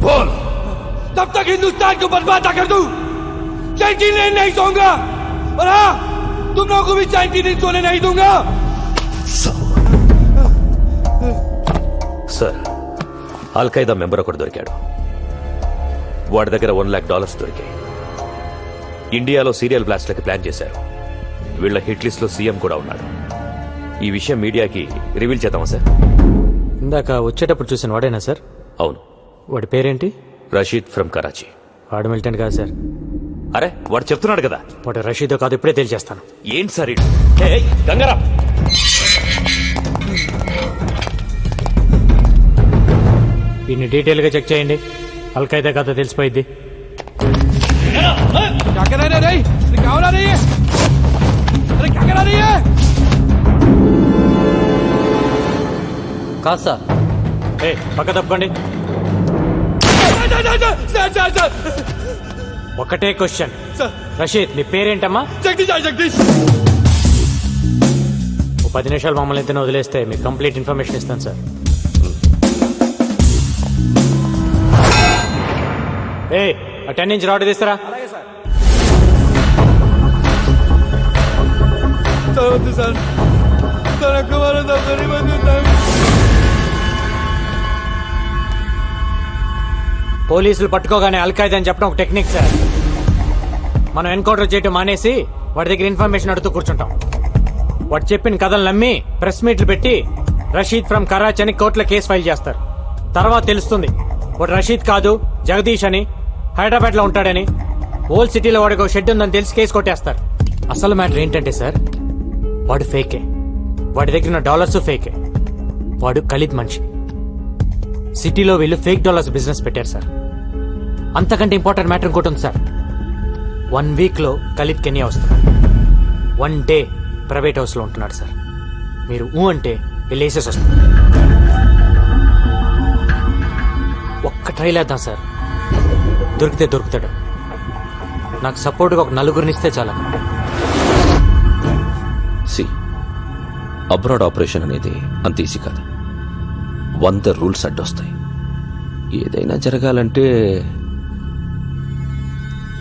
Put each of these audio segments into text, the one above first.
बोल, तब तक हिंदुस्तान को बर्बाद कर दूं। 99 नहीं सोऊंगा, और हाँ, तुम लोगों को भी 99 सोने नहीं दूंगा। సార్, అల్ఖైదా మెంబర్ ఒకటి దొరికాడు. వాడి దగ్గర $1 lakh దొరికాయి. ఇండియాలో సీరియల్ బ్లాస్ట్లకి ప్లాన్ చేశారు. వీళ్ళ హిట్ లిస్ట్ లో సీఎం కూడా ఉన్నాడు. ఈ విషయం మీడియాకి రివీల్ చేద్దామా సార్? ఇందాక వచ్చేటప్పుడు చూసిన వాడేనా సార్? అవును. వాడి పేరేంటి? రషీద్ ఫ్రమ్ కరాచీ. వాడు మిలిటెంట్ కాదు సార్. అరే, వాడు చెప్తున్నాడు కదా. వాడు రషీదో కాదు, ఇప్పుడే తెలియజేస్తాను. ఏంటి సార్ ఇది? గంగారా, వీడిని డీటెయిల్ గా చెక్ చేయండి. అల్ఖైదా కథ తెలిసిపోయింది. కాదు సార్. పక్క తప్పండి. ఒకటే క్వశ్చన్. రషీద్, నీ పేరేంటమ్మా? జగదీష్. ఓ 10 నిమిషాలు మమ్మల్ని ఇద్దరు వదిలేస్తే మీకు కంప్లీట్ ఇన్ఫర్మేషన్ ఇస్తాను సార్. ఆ 10 ఇంచ్ రాడ్ తీస్తారా? పోలీసులు పట్టుకోగానే అల్ఖైదా అని చెప్పడం ఒక టెక్నిక్ సార్. మనం ఎన్కౌంటర్ చేయటం మానేసి వాడి దగ్గర ఇన్ఫర్మేషన్ అడుగుతూ కూర్చుంటాం. వాడు చెప్పిన కథలు నమ్మి ప్రెస్ మీట్లు పెట్టి రషీద్ ఫ్రమ్ కరాచీ అని కోర్టులో కేసు ఫైల్ చేస్తారు. తర్వాత తెలుస్తుంది వాడు రషీద్ కాదు, జగదీష్ అని, హైదరాబాద్ లో ఉంటాడని. ఓల్డ్ సిటీలో వాడికి ఒక షెడ్ ఉందని తెలిసి కేసు కొట్టేస్తారు. అసలు మ్యాటర్ ఏంటంటే సార్, వాడు ఫేకే. వాడి దగ్గర ఉన్న డాలర్స్ ఫేకే. వాడు ఖలీద్ మనిషి. సిటీలో వీళ్ళు ఫేక్ డాలర్స్ బిజినెస్ పెట్టారు సార్. అంతకంటే ఇంపార్టెంట్ మ్యాటర్ ఇంకోటి ఉంది సార్. 1 వీక్ లో ఖలీద్ కెన్యా వస్తున్నాడు. 1 డే ప్రైవేట్ హౌస్ లో ఉంటున్నాడు సార్. మీరు అంటే వెళ్ళేసేసి వస్తుంది. ఒక్క ట్రైల్ వేద్దాం సార్, దొరికితే దొరుకుతాడు. నాకు సపోర్ట్గా ఒక 4 ఇస్తే చాలా. అబ్రాడ్ ఆపరేషన్ అనేది అంత ఈజీ కాదు. 100 రూల్స్ అడ్డొస్తాయి. ఏదైనా జరగాలంటే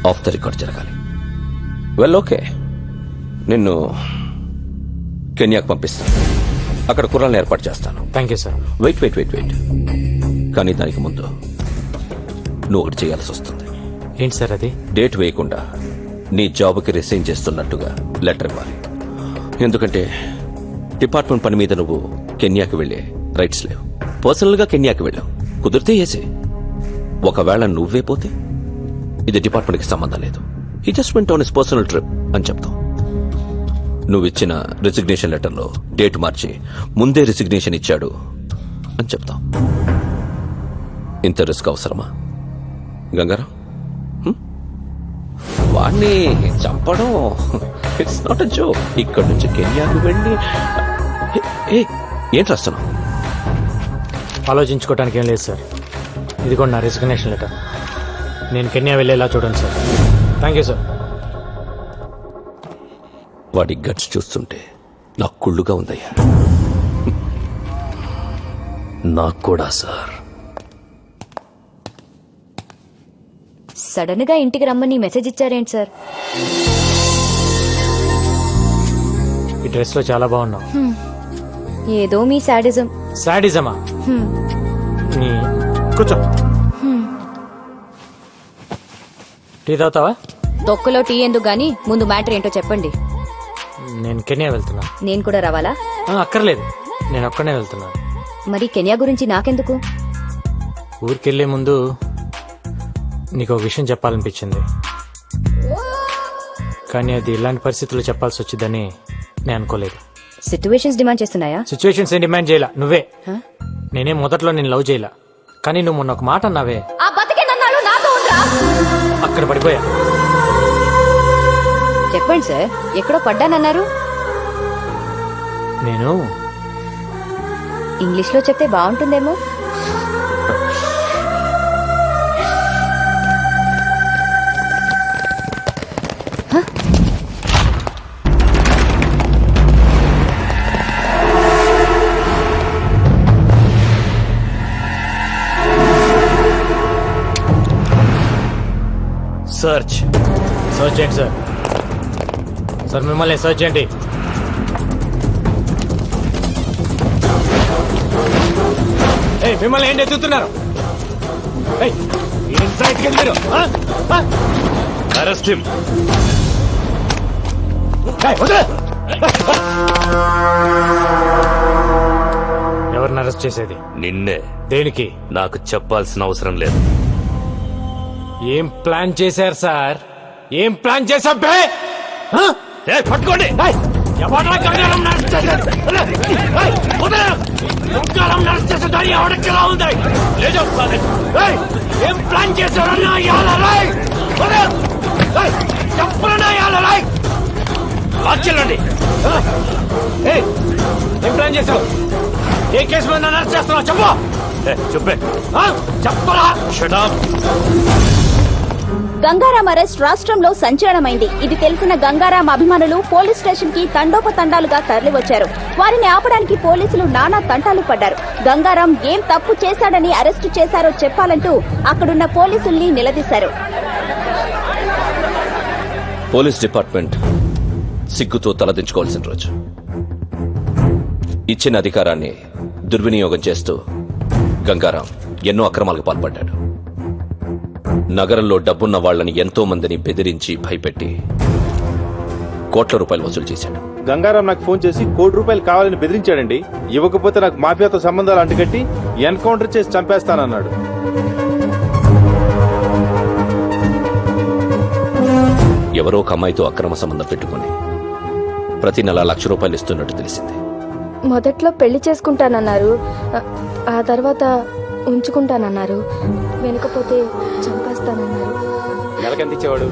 ఆఫ్ ద రికార్డ్ జరగాలి. వెల్, ఓకే, నిన్ను కెన్యాకు పంపిస్తాను. అక్కడ కుర్రాలను ఏర్పాటు చేస్తాను. Thank you sir. వెయిట్. కానీ దానికి ముందు నువ్వు ఒకటి చేయాల్సి వస్తుంది. ఏంటి సార్ అది? డేట్ వేయకుండా నీ జాబ్కి రిసైన్ చేస్తున్నట్టుగా లెటర్ ఇవ్వాలి. ఎందుకంటే డిపార్ట్మెంట్ పని మీద నువ్వు కెన్యాకి వెళ్ళే రైట్స్ లేవు. పర్సనల్ గా కెన్యాకి వెళ్ళావు, కుదిరితే ఏసే. ఒకవేళ నువ్వే పోతే ఇది డిపార్ట్మెంట్ కి సంబంధం లేదు. He just went on his personal trip అని చెప్తావు. నువ్వు ఇచ్చిన రిసిగ్నేషన్ లెటర్లో డేట్ మార్చి ముందే రిసిగ్నేషన్ ఇచ్చాడు అని చెప్తావు. ఇంత రిస్క్ అవసరమా గంగారాం? వాడిని చంపడం ఇట్స్ నాట్ అ జోక్. ఇక్కడ నుంచి కెన్యాకు వెళ్ళి ఏంటి రాస్తున్నావు? ఆలోచించుకోవడానికి ఏం లేదు సార్. ఇది కూడా నా రిసిగ్నేషన్ లెటర్. నేను కెన్యా వెళ్ళేలా చూడండి సార్. Thank you sir. వాడి గట్స్ చూస్తుంటే నాకు కుళ్ళుగా ఉందయ్యా. నాకు కూడా సార్. సడన్ గా ఇంటికి రమ్మని మెసేజ్ ఇచ్చారేంటి సార్? ఈ డ్రెస్ లో చాలా బాగున్నావు. ఏదో మీ సాడిజం. సాడిజమా? కూర్చో. టీ తాగుతావా? తొక్కలో టీ ఎందుకు గానీ ముందు మ్యాటర్ ఏంటో చెప్పండి. నేను కెన్యా వెళ్తున్నా. నేను కూడా రావాలా? అక్కర్లేదు, నేను ఒక్కనే వెళ్తున్నా. మరి కెన్యా గురించి నాకెందుకు? ఊరికెళ్లే ముందు నీకు ఒక విషయం చెప్పాలనిపించింది. కానీ అది ఇలాంటి పరిస్థితుల్లో చెప్పాల్సి వచ్చిందని నేను అనుకోలేదు. సిచ్యువేషన్స్ డిమాండ్ చేస్తున్నాయా? సిచ్యువేషన్స్ ఏం డిమాండ్ చేయలా. నువ్వే. నేనేం మొదట్లో నేను లవ్ చేయలా. కానీ నువ్వు మొన్న ఒక మాట అన్నావే, అక్కడ పడిపోయా. చెప్పండి సార్, ఎక్కడో పడ్డానన్నారు. నేను ఇంగ్లీష్ లో చెప్తే బాగుంటుందేమో. సర్చ్ సర్చ్ చేయండి సార్. సార్ మిమ్మల్ని సర్చ్ చేయండి. మిమ్మల్ని ఏంటి ఎత్తుతున్నారు? మీరు అరెస్ట్ హిమ్. ఎవరిని అరెస్ట్ చేసేది? నిన్నే. దేనికి? నాకు చెప్పాల్సిన అవసరం లేదు. ఏం ప్లాన్ చేశారు సార్? ఏం ప్లాన్ చేశాం? పట్టుకోండి. ఏం ప్లాన్ చేశారన్నా? వాక్యండి. ఏం ప్లాన్ చేశావు? ఏ కేసు మీద అరెస్ట్ చేస్తున్నావు? చెప్పు. చెప్పే. చెప్పరా? Shut up. గంగారాం అరెస్ట్ రాష్ట్రంలో సంచలనమైంది. ఇది తెలిసిన గంగారాం అభిమానులు పోలీస్ స్టేషన్ కి తండోపతండాలుగా తరలివచ్చారు. వారిని ఆపడానికి పోలీసులు నానా తంటాలు పడ్డారు. గంగారాం ఏం తప్పు చేశాడని అరెస్టు చేశారో చెప్పాలంటూ అక్కడున్న పోలీసుల్ని నిలదీశారు. పోలీస్ డిపార్ట్మెంట్ సిగ్గుతో తలదించుకోవాల్సిన రోజు. ఇచ్చిన అధికారాన్ని దుర్వినియోగం చేస్తూ గంగారాం ఎన్నో అక్రమాలకు పాల్పడ్డాడు. నగరంలో డబ్బున్న వాళ్లని ఎంతో మందిని బెదిరించి భయపెట్టి కోట్ల రూపాయలు వసూలు చేశాడు. గంగారాం నాకు ఫోన్ చేసి ₹1,00,00,000 కావాలని బెదిరించాడండి. ఇవ్వకపోతే నాకు మాఫియాతో సంబంధాలు అంటుకట్టి ఎన్కౌంటర్ చేసి చంపేస్తానన్నాడు. ఎవరో ఒక అమ్మాయితో అక్రమ సంబంధం పెట్టుకుని ప్రతి నెల ₹1,00,000 ఇస్తున్నట్టు తెలిసింది. మొదట్లో పెళ్లి చేసుకుంటానన్నారు, ఆ తర్వాత ఉంచుకుంటానన్నారు, వెనకపోతే చంపేస్తానన్నారు. నెలకెంత ఇచ్చేవాడు?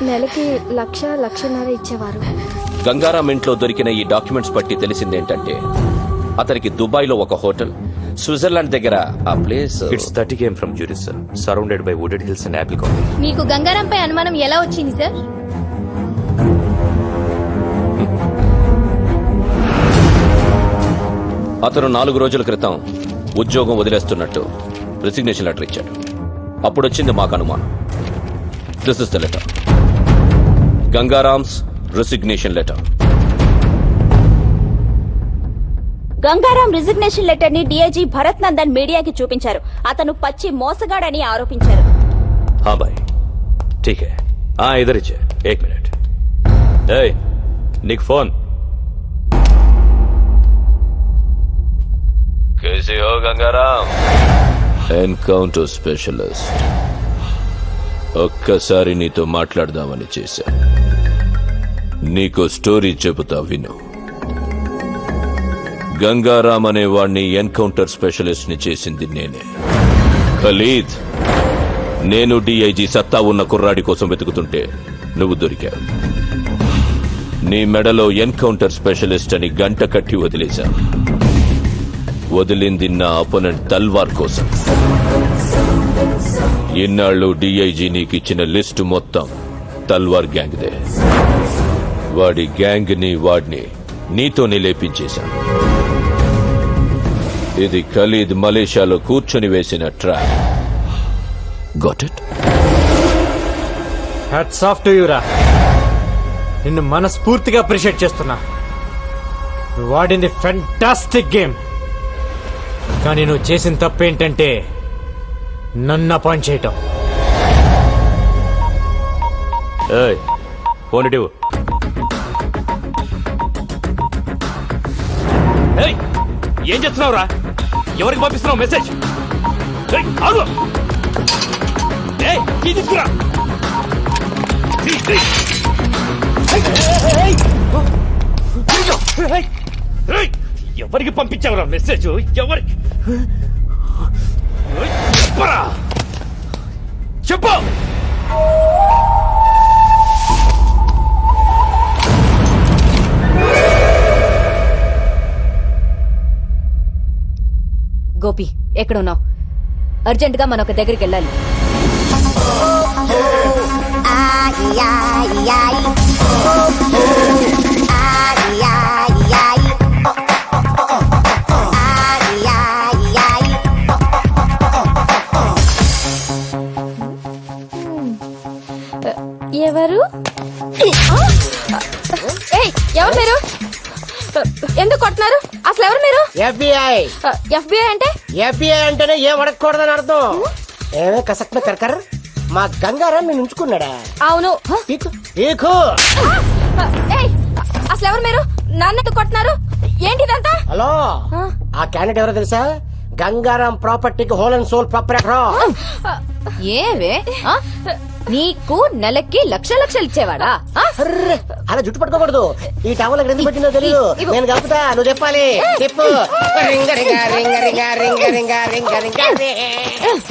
నెలకి 1,00,000-1,50,000 ఇచ్చేవారు. గంగారాం ఇంట్లో దొరికిన ఈ డాక్యుమెంట్స్ బట్టి తెలిసిందేంటంటే అతనికి దుబాయ్ లో ఒక హోటల్, స్విట్జర్లాండ్ దగ్గర ఆ place. It's 30 km from Zurich, sir. Surrounded by wooded hills and apple colony. మీకు గంగారాంపై అనుమానం ఎలా వచ్చింది సార్? అతను 4 రోజుల క్రితం ఉద్యోగం వదిలేస్తున్నట్టు రిసిగ్నేషన్ లెటర్ ఇచ్చాడు. అప్పుడొచ్చింది మాకు అనుమానం. This is the letter. Gangaram's resignation letter. Gangaram resignation letter ని డీఐజీ భరత్ నందన్ మీడియాకి చూపించారు. అతను పచ్చి మోసగాడని ఆరోపించారు. हाँ भाई ठीक है. इधर ही 1 मिनट. నీకు ఫోన్. कैसे हो गंगाराम? Encounter specialist. ఒక్కసారి నీతో మాట్లాడదామని చేశా. నీకో స్టోరీ చెబుతా విను. గంగారాం అనే వాణ్ణి ఎన్కౌంటర్ స్పెషలిస్ట్ ని చేసింది నేనే. ఖలీద్, నేను డిఐజీ సత్తా ఉన్న కుర్రాడి కోసం వెతుకుతుంటే నువ్వు దొరికావు. నీ మెడలో ఎన్కౌంటర్ స్పెషలిస్ట్ అని గంట కట్టి వదిలేశా. వదిలింది నా అపోనెంట్ తల్వార్ కోసం. ఇన్నాళ్ళు డిఐజీ నీకిచ్చిన లిస్టు మొత్తం తల్వార్ గ్యాంగ్దే. వాడి గ్యాంగ్ ని వాడిని నీతోనే లేపించేశా. ఇది ఖలీద్ మలేషియాలో కూర్చొని వేసిన trap. Got it? Hats off to you రా. నిన్ను మనస్ఫూర్తిగా అప్రిషియేట్ చేస్తున్నా. నువ్వు వాడింది ఫెంటాస్టిక్ గేమ్. కానీ నువ్వు చేసిన తప్పేంటంటే నన్ను అపాయింట్ చేయటం. ఫోన్ ఇటు. ఏం చేస్తున్నావురా? ఎవరికి పంపిస్తున్నావు మెసేజ్? తీసుకురా. ఎవరికి పంపించావురా మెసేజ్? ఎవరికి చెప్పు. గోపి, ఎక్కడున్నావు? అర్జెంట్ గా మనం ఒక దగ్గరికి వెళ్ళాలి. ఎందుకు కొట్టినారు? అసలు ఎవరు మీరు? FBI. FBI అంటే? FBI అంటేనే ఏం అడగకూడదని అర్థం. ఏమే కసక్న కరకర్ మా గంగారాం నేను ఉంచుకున్నాడా? అవును. పీకు పీకు. ఏయ్, అసలు ఎవరు మీరు? నన్ను ఎందుకు కొట్టినారు? ఏంటి ఇదంతా? హలో, ఆ క్యాండిడేట్ ఎవరో తెలుసా? గంగారాం ప్రాపర్టీకి హోల్ అండ్ సోల్ ప్రాపర్టీ. ఏవే ఆ? నీకు నెలకి లక్షలు ఇచ్చేవాడా? ఆ? అర్రే, అలా జుట్టు పట్టుకోకూడదు. ఈ టవల్ ఎందుకు పెట్టిందో తెలియదు. నేను కలుపుతా, నువ్వు చెప్పాలి. చెప్పు. రింగ రింగ రింగ రింగ రింగ రింగ రింగ రింగ రింగ.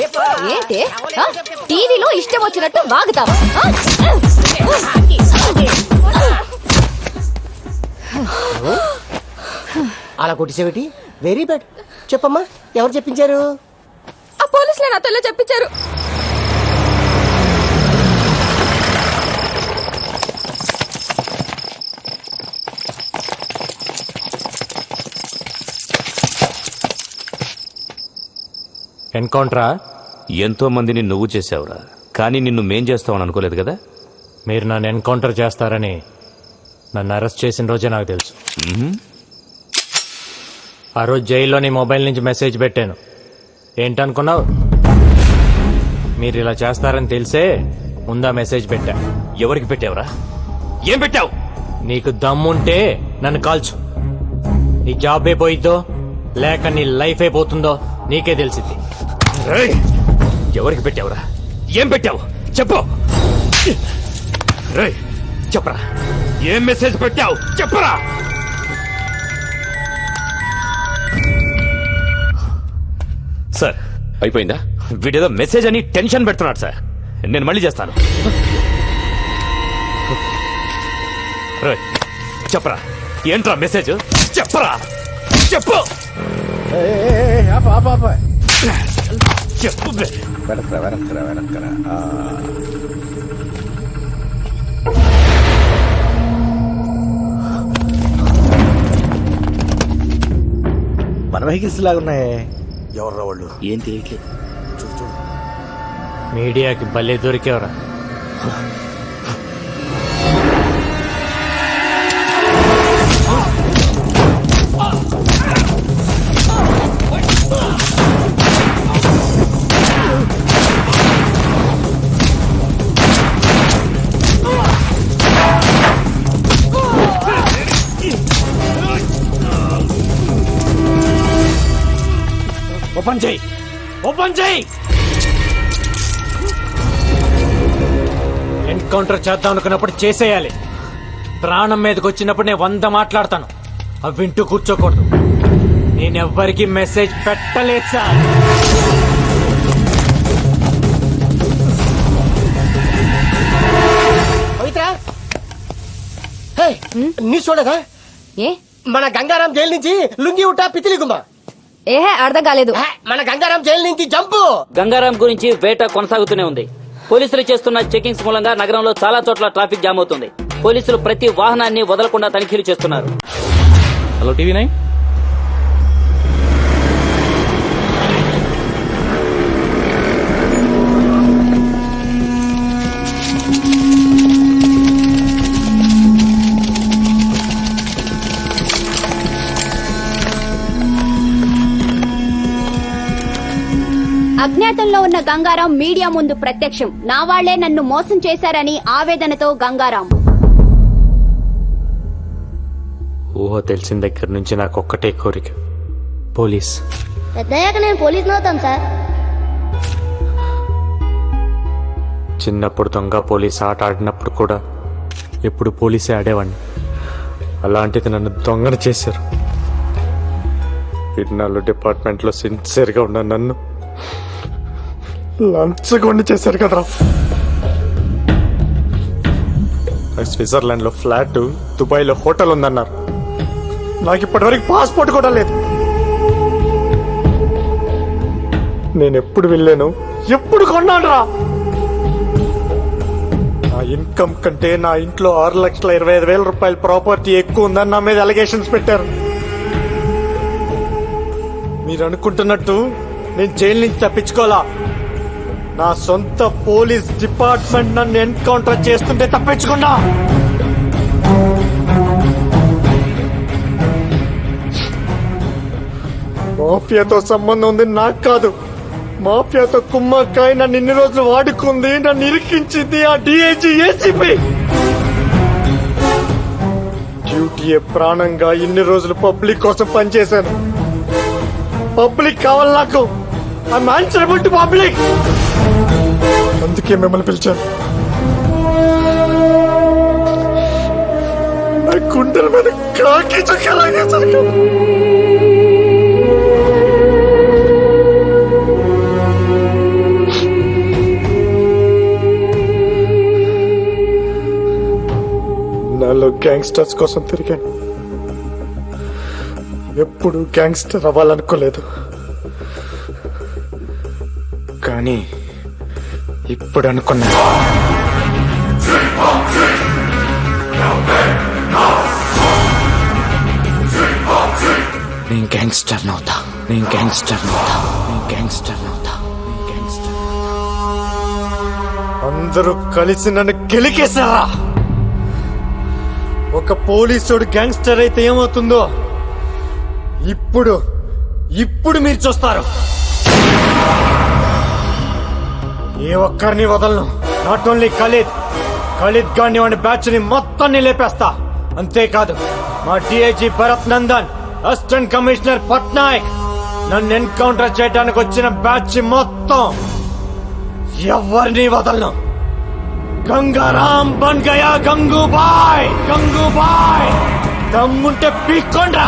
చెప్పు. ఏంటి ఆ? టీవీలో ఇష్టం వచ్చినట్టు వాగుతావా? ఆ? అలా కొట్టిసేవిటి వెరీ బ్యాడ్. చెప్పమ్మా, ఎవరు చెప్పించారు? ఆ పోలీసులే నాతో ఇలా చెప్పించారు. ఎన్కౌంటరా? ఎంతో మందిని నువ్వు చేసావురా, కానీ నిన్ను మేం చేస్తావని అనుకోలేదు కదా. మీరు నన్ను ఎన్కౌంటర్ చేస్తారని నన్ను అరెస్ట్ చేసిన రోజే నాకు తెలుసు. ఆ రోజు జైల్లో నీ మొబైల్ నుంచి మెసేజ్ పెట్టాను. ఏంటనుకున్నావు? మీరు ఇలా చేస్తారని తెలిసే ముందా మెసేజ్ పెట్టా. ఎవరికి పెట్టావురా? ఏం పెట్టావు? నీకు దమ్ముంటే నన్ను కాల్చు. నీ జాబ్ అయిపోయిద్దో లేక నీ లైఫ్ అయిపోతుందో నీకే తెలిసింది. రేయ్, ఎవరికి పెట్టావురా? ఏం పెట్టావు చెప్పు. రేయ్, చెప్పరా, ఏం మెసేజ్ పెట్టావు చెప్పరా. సార్, అయిపోయిందా? వీడేదో మెసేజ్ అని టెన్షన్ పెడుతున్నాడు సార్. నేను మళ్ళీ చేస్తాను. రేయ్, చెప్పరా, ఏంట్రా మెసేజ్ చెప్పరా. చెప్పు చెప్పు బే. మన వెహికల్స్ లాగున్నాయే. ఎవర్రా వాళ్ళు? ఏం తెలియట్లేదు. మీడియాకి భలే దొరికేవరా. ఓపెన్ చేయి, ఓపెన్ చేయి. ఎన్కౌంటర్ చేద్దాం అనుకున్నప్పుడు చేసేయాలి. ప్రాణం మీదకి వచ్చినప్పుడు నేను 100 మాట్లాడతాను. అవి వింటూ కూర్చోకూడదు. నేనెవ్వరికి మెసేజ్ పెట్టలేదు సార్. పవిత్ర, హే, నీ చూడదా? ఏ మన గంగారాం జైలు నుంచి లుంగి ఉట్టా పితిలి గుమ్మ. ఏహే అర్థం కాలేదు. మన గంగారాం జైలు నుంచి జంపు. గంగారాం గురించి వేట కొనసాగుతూనే ఉంది. పోలీసులు చేస్తున్న చెకింగ్స్ మూలంగా నగరంలో చాలా చోట్ల ట్రాఫిక్ జామ్ అవుతుంది. పోలీసులు ప్రతి వాహనాన్ని వదలకుండా తనిఖీలు చేస్తున్నారు. Hello TV 9. అజ్ఞాతంలో ఉన్న గంగారాం మీడియా ముందు ప్రత్యక్షం. నా వాళ్లే నన్ను మోసం చేశారని ఆవేదనతో గంగారాం. ఊహ తెలిసిన దగ్గర నుంచి నాకు ఒక్కటే కోరిక, పోలీస్. పెద్దయ్యాక నేను పోలీస్ అవుతాను సార్. చిన్నప్పుడు దొంగ పోలీస్ ఆట ఆడినప్పుడు కూడా ఎప్పుడు పోలీసే ఆడేవాడిని. అలాంటిది నన్ను దొంగను చేశారు. ఇన్నాళ్ళు డిపార్ట్మెంట్లో సిన్సియర్గా ఉన్న నన్ను లంచగొండి చేశారు కదరా. స్విట్జర్లాండ్ లో ఫ్లాట్, దుబాయ్ లో హోటల్ ఉందన్నారు. నాకు ఇప్పటివరకు పాస్పోర్ట్ కూడా లేదు. నేను ఎప్పుడు వెళ్ళాను, ఎప్పుడు కొన్నాను రా. నా ఇన్కమ్ కంటే నా ఇంట్లో 6,25,000 రూపాయల ప్రాపర్టీ ఎక్కువ ఉందని నా మీద అలిగేషన్స్ పెట్టారు. మీరు అనుకుంటున్నట్టు నేను జైలు నుంచి తప్పించుకోవాలా. నా సొంత పోలీస్ డిపార్ట్మెంట్ నన్ను ఎన్కౌంటర్ చేస్తుంటే తప్పించుకున్నా. మాఫియాతో సంబంధం ఉంది నాకు కాదు. మాఫియాతో కుమ్మక్కాయ నన్ను ఇన్ని రోజులు వాడుకుంది, నన్ను ఇరికించింది ఆ డిఐజీ ఏసీపీ. డ్యూటీయే ప్రాణంగా ఇన్ని రోజులు పబ్లిక్ కోసం పనిచేశాను. పబ్లిక్ కావాలి నాకు. I'm answerable to public. అందుకే మిమ్మల్ని పిలిచాను. నా గుండెల మీద కాకి చుక్కలాగే జరగాలి. నాలో గ్యాంగ్స్టర్స్ కోసం తిరిగాను. ఎప్పుడు గ్యాంగ్స్టర్ అవ్వాలనుకోలేదు, కానీ ఇప్పుడు అనుకున్నా. నేను గ్యాంగ్స్టర్ నవుతా, నేను గ్యాంగ్స్టర్ నవుతా, నేను గ్యాంగ్స్టర్ నవుతా, నేను గ్యాంగ్స్టర్. అందరూ కలిసి నన్ను గెలికేశారా? ఒక పోలీసుడు గ్యాంగ్స్టర్ అయితే ఏమవుతుందో ఇప్పుడు మీరు చూస్తారు. ఏ ఒక్కరిని వదలను. నాట్ ఓన్లీ ఖలీద్ గాని వాడి బ్యాచ్ ని మొత్తాన్ని లేపేస్తా. అంతేకాదు మా DIG Bharat Nandan, assistant commissioner Patnaik, నన్ను ఎన్కౌంటర్ చేయడానికి వచ్చిన బ్యాచ్ మొత్తం ఎవరిని వదలను. గంగారాం బన్ గయా గంగూబాయ్. దమ్ముంటే పీక్కోండ్రా.